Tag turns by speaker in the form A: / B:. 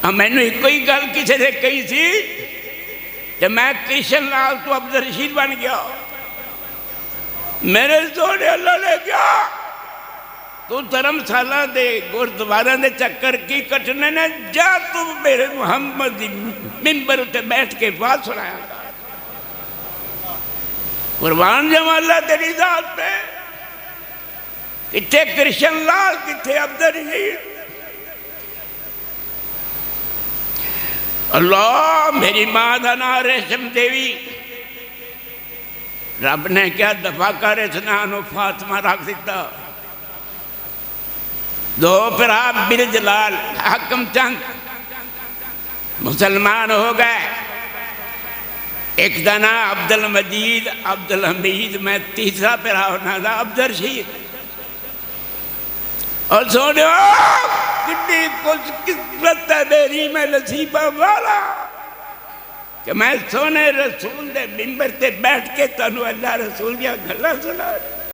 A: میں نے کوئی گل کسی نے کہی سی کہ میں کرشن لال تو عبد الرشید بن گیا، میرے سونے اللہ نے کیا تو دھرمشالہ دے گردوارہ دے چکر کی کٹنے نے جا تو میرے محمد ممبر اتے بیٹھ کے بات سنایا، قربان جاواں اللہ تیری ذات پہ، کتھے کرشن لال کتھے عبد الرشید، اللہ میری ماں دا نام ریشم دیوی، رب نے کیا دفع کر اس نانو فاطمہ رکھ دیتا، دو پھرا برجلال حکم چند مسلمان ہو گئے، ایک دنا عبد المجید عبد الحمید، میں تیسرا پھرا ہونا تھا عبد الرشید، اور سونے کتنی کچھ قسمت ہے میری میں نصیبہ والا کہ میں سونے رسول دے ممبر تے بیٹھ کے تنو اللہ رسول یا گھلا سنا